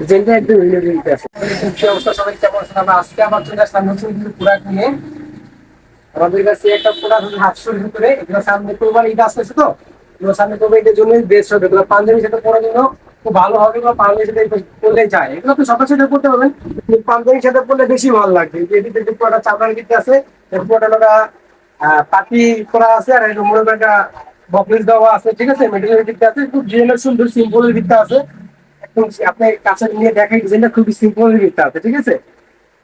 যেটা একদম ইউনিক আছে। কি অবস্থা সবাই, কেমন আছেন? আমরা আজকে আমার চলে আসলাম নতুন কিছু প্রোডাক্ট নিয়ে। আমাদের কাছে একটা প্রোডাক্ট হচ্ছে হাতশোর ভিতরে, এগুলো সামনে কোরবানি ঈদ আসতেছে, তো এগুলো সামনে কোরবানির জন্য বেস্ট হবে। এগুলো পাঞ্জাবির সাথে পরার জন্য খুব ভালো হবে, এগুলো পাঞ্জাবির সাথে পরলে যায়। এগুলো তো সবার সাথে পড়তে পারবেন, কিন্তু পাঞ্জাবির সাথে পরলে বেশি ভালো লাগবে। এটিতে যে পুরোটা চামড়ার ভিত্তি আছে, পুরোটা পাতি করা আছে, আর একটু মোড়ে একটা বকলেস দেওয়া আছে, ঠিক আছে। মেটেরিয়াল ভিত্তি আছে, খুব ডিজাইনের সুন্দর সিম্পলের ভিত্তি আছে। একদম আপনি কাছে নিয়ে দেখাই, ডিজাইনটা খুবই সিম্পলের ভিত্তি আছে, ঠিক আছে।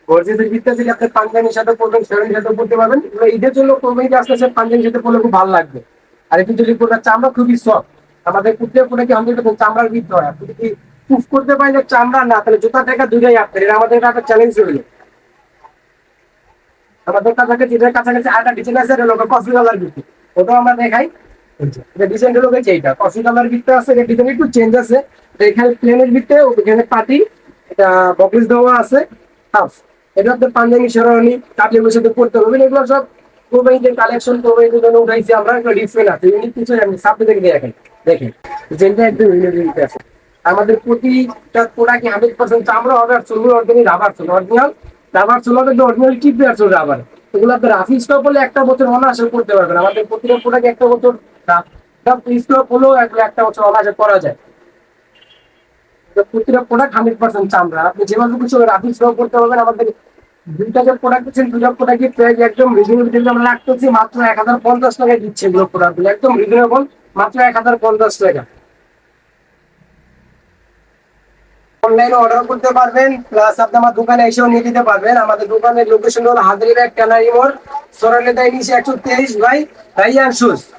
গর্জিয়াসের ভিত্তি আছে, আপনি পাঞ্জাবির সাথে পরবেন, শেরওয়ানির সাথে পরতে পারবেন। এগুলো ঈদের জন্য কোরবানিতে আসলে পাঞ্জাবির সাথে পরলে খুব ভালো লাগবে। আর একটু যদি পুরোটা চামড়া খুবই সফট, আমাদের কুত্তে পুরো কি 100% চামড়ার ভিত্তি হয়। আপনি যদি প্রুফ করতে পারেন যে চামড়া না, তাহলে জুতা টাকা দুইটাই আপনার। এটা আমাদের একটা চ্যালেঞ্জ রইল। আমাদের কাছাকাছি যেটার কাছাকাছি আরেকটা ডিজাইন আছে, এটা লোক কফি কালার ভিত্তি, ওটাও আমরা দেখাই। এটা ডিজাইনটা লোক এইটা কফি কালার ভিত্তি আছে, এটা ডিজাইন একটু চেঞ্জ আছে। এটা এখানে প্লেনের ভিত্তি, ওখানে পাটি, এটা বক্স দেওয়া আছে হাফ। এটা আপনার পাঞ্জাবি শেরওয়ানি কাবলিগুলোর সাথে পড়তে হবে। এগুলো সব কোরবানিদের কালেকশন, কোরবানিদের জন্য উঠাইছি আমরা। এগুলো ডিফারেন্ট আছে, ইউনিক কিছু আমি সামনে থেকে দেখেন, দেখেন ডিজাইনটা একদম ইউনিক আছে। আমাদের প্রতিটা প্রোডাক্ট 100% চামড়া হবে, আর চুল অর্গানিক রাবার চুল, অরিজিনাল রাবার চুল হবে, অরিজিনাল টিপ আর চুল রাবার। এগুলো আপনার রাফ স্টপ হলে একটা বছর অনায়াসে করতে পারবেন। আমাদের প্রতিটা প্রোডাক্ট একটা বছর রাফ স্টপ হলেও একটা বছর অনায়াসে করা যায়। তো প্রতিটা প্রোডাক্ট 100% চামড়া, আপনি যেভাবে কিছু রাফ স্টপ করতে পারবেন। আমাদের দুইটা যে প্রোডাক্ট দিচ্ছেন, দুইটা প্রোডাক্টের প্রাইস একদম রিজনেবল আমরা রাখতেছি, মাত্র 1050 টাকায় দিচ্ছে। এগুলো প্রোডাক্টগুলো একদম রিজনেবল, মাত্র 1050 টাকা। অনলাইনে অর্ডার করতে পারবেন, প্লাস আপনি আমার দোকানে এসেও নিয়ে যেতে পারবেন। আমাদের দোকানের লোকেশন হলো হাজারীবাগ ট্যানারি মোড়, সরাইলে 123 বাই রাইয়ান শুজ।